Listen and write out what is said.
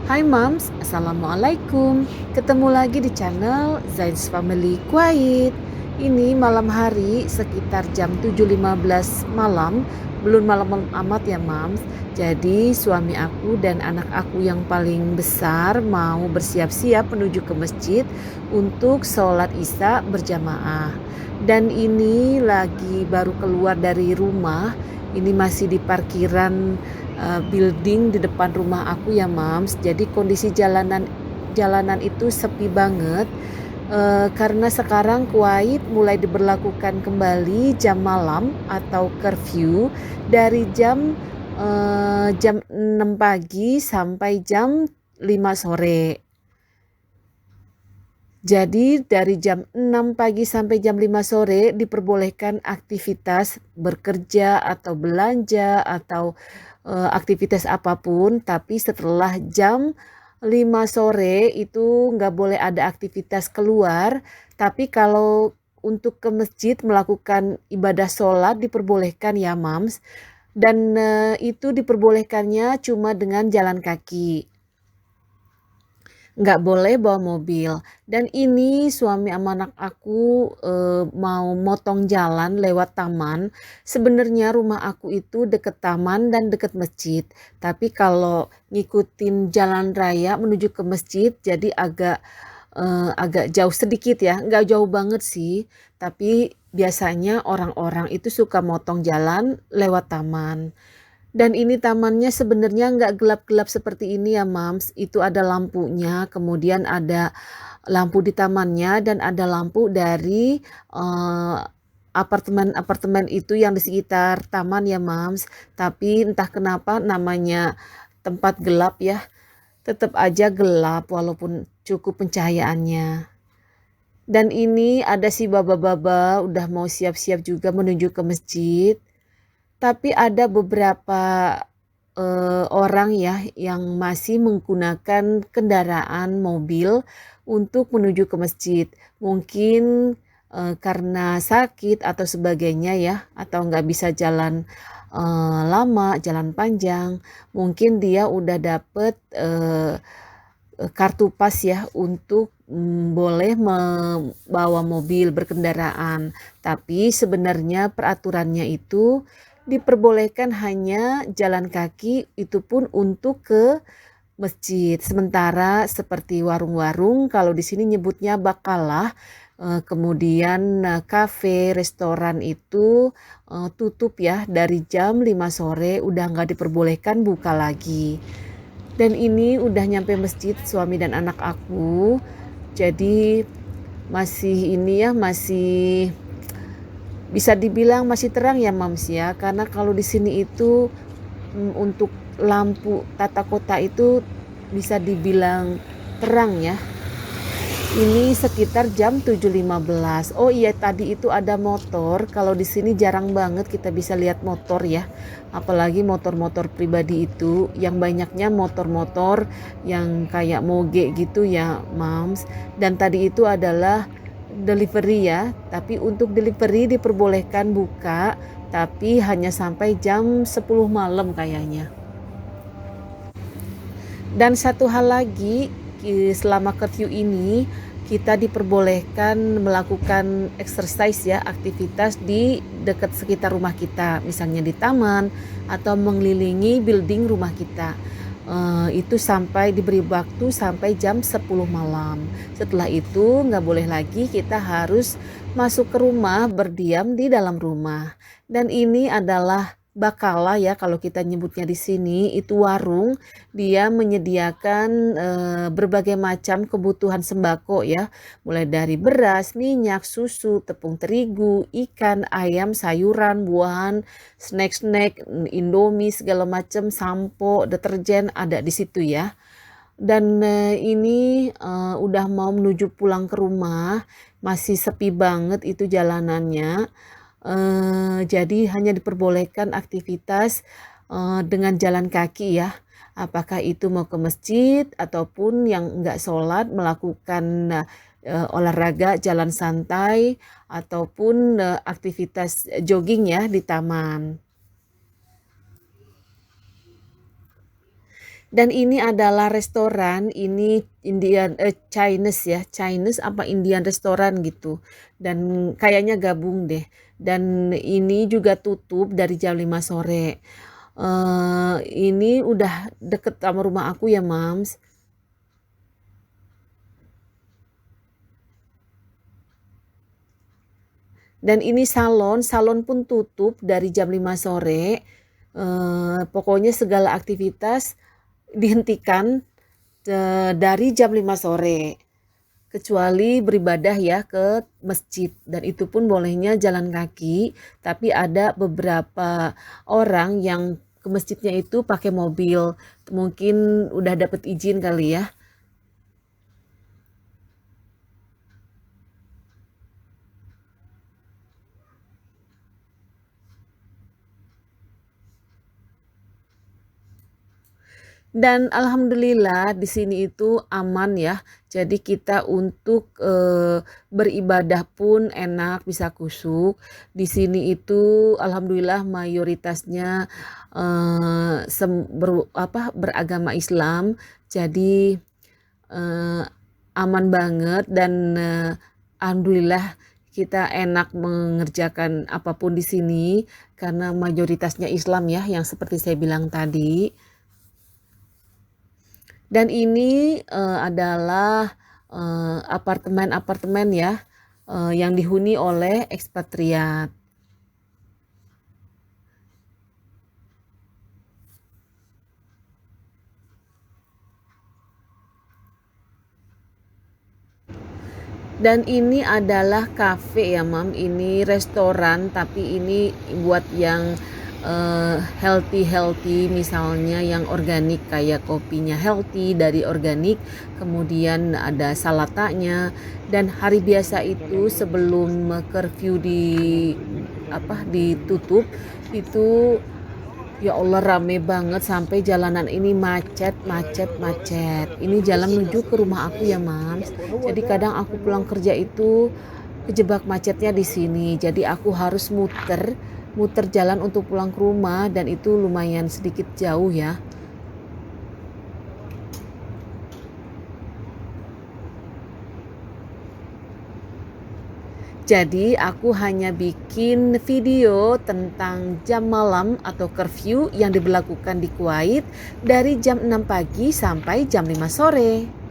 Hai Moms, Assalamualaikum. Ketemu lagi di channel Zain's Family Quiet. Ini malam hari sekitar jam 7.15 malam. Belum malam amat ya Moms. Jadi suami aku dan anak aku yang paling besar mau bersiap-siap menuju ke masjid untuk sholat isya berjamaah. Dan ini lagi baru keluar dari rumah. Ini masih di parkiran building di depan rumah aku ya Mams. Jadi kondisi jalanan itu sepi banget, karena sekarang Kuwait mulai diberlakukan kembali jam malam atau curfew dari jam 6 pagi sampai jam 5 sore. Jadi dari jam 6 pagi sampai jam 5 sore diperbolehkan aktivitas bekerja atau belanja atau aktivitas apapun, tapi setelah jam 5 sore itu nggak boleh ada aktivitas keluar. Tapi kalau untuk ke masjid melakukan ibadah sholat diperbolehkan ya Mams, dan itu diperbolehkannya cuma dengan jalan kaki. Nggak boleh bawa mobil. Dan ini suami sama anak aku mau motong jalan lewat taman. Sebenarnya rumah aku itu deket taman dan deket masjid. Tapi kalau ngikutin jalan raya menuju ke masjid jadi agak jauh sedikit ya. Nggak jauh banget sih. Tapi biasanya orang-orang itu suka motong jalan lewat taman. Dan ini tamannya sebenarnya nggak gelap-gelap seperti ini ya Mams. Itu ada lampunya, kemudian ada lampu di tamannya dan ada lampu dari apartemen-apartemen itu yang di sekitar taman ya Mams. Tapi entah kenapa namanya tempat gelap ya, tetap aja gelap walaupun cukup pencahayaannya. Dan ini ada si baba-baba udah mau siap-siap juga menuju ke masjid. Tapi ada beberapa orang ya yang masih menggunakan kendaraan mobil untuk menuju ke masjid. Mungkin karena sakit atau sebagainya ya, atau nggak bisa jalan lama, jalan panjang. Mungkin dia udah dapet kartu pas ya untuk boleh membawa mobil berkendaraan. Tapi sebenarnya peraturannya itu diperbolehkan hanya jalan kaki, itu pun untuk ke masjid. Sementara seperti warung-warung kalau di sini nyebutnya bakalah, kemudian kafe, restoran itu tutup ya dari jam 5 sore udah nggak diperbolehkan buka lagi. Dan ini udah nyampe masjid suami dan anak aku. Jadi masih ini ya, masih bisa dibilang masih terang ya Mams ya. Karena kalau di sini itu untuk lampu tata kota itu bisa dibilang terang ya. Ini sekitar jam 7.15. Oh iya tadi itu ada motor. Kalau di sini jarang banget kita bisa lihat motor ya. Apalagi motor-motor pribadi itu yang banyaknya motor-motor yang kayak moge gitu ya, Mams. Dan tadi itu adalah delivery ya. Tapi untuk delivery diperbolehkan buka, tapi hanya sampai jam 10 malam kayaknya. Dan satu hal lagi, selama curfew ini kita diperbolehkan melakukan exercise ya, aktivitas di dekat sekitar rumah kita, misalnya di taman atau mengelilingi building rumah kita. Itu sampai diberi waktu sampai jam 10 malam. Setelah itu nggak boleh lagi, kita harus masuk ke rumah, berdiam di dalam rumah. Dan ini adalah bakala ya kalau kita nyebutnya di sini, itu warung. Dia menyediakan berbagai macam kebutuhan sembako ya, mulai dari beras, minyak, susu, tepung terigu, ikan, ayam, sayuran, buahan, snack-snack, Indomie segala macam, sampo, deterjen ada di situ ya. Dan ini udah mau menuju pulang ke rumah, masih sepi banget itu jalanannya. Jadi hanya diperbolehkan aktivitas dengan jalan kaki ya. Apakah itu mau ke masjid ataupun yang enggak sholat melakukan olahraga jalan santai ataupun aktivitas jogging ya di taman. Dan ini adalah restoran, ini Chinese ya, Chinese apa Indian restoran gitu. Dan kayaknya gabung deh. Dan ini juga tutup dari jam 5 sore. Ini udah deket sama rumah aku ya, Mams. Dan ini salon pun tutup dari jam 5 sore. Pokoknya segala aktivitas dihentikan dari jam 5 sore. Kecuali beribadah ya ke masjid, dan itu pun bolehnya jalan kaki, tapi ada beberapa orang yang ke masjidnya itu pakai mobil, mungkin udah dapet izin kali ya. Dan alhamdulillah di sini itu aman ya. Jadi kita untuk beribadah pun enak, bisa khusyuk. Di sini itu alhamdulillah mayoritasnya beragama Islam. Jadi eh, aman banget, dan alhamdulillah kita enak mengerjakan apapun di sini karena mayoritasnya Islam ya, yang seperti saya bilang tadi. Dan ini adalah apartemen-apartemen ya, yang dihuni oleh ekspatriat. Dan ini adalah cafe ya, Mam. Ini restoran, tapi ini buat yang healthy, misalnya yang organik, kayak kopinya healthy dari organik, kemudian ada salatanya. Dan hari biasa itu sebelum curfew ditutup itu, ya Allah, rame banget sampai jalanan ini macet. Ini jalan menuju ke rumah aku ya, Mams. Jadi kadang aku pulang kerja itu kejebak macetnya di sini. Jadi aku harus muter jalan untuk pulang ke rumah, dan itu lumayan sedikit jauh ya. Jadi aku hanya bikin video tentang jam malam atau curfew yang diberlakukan di Kuwait dari jam 6 pagi sampai jam 5 sore.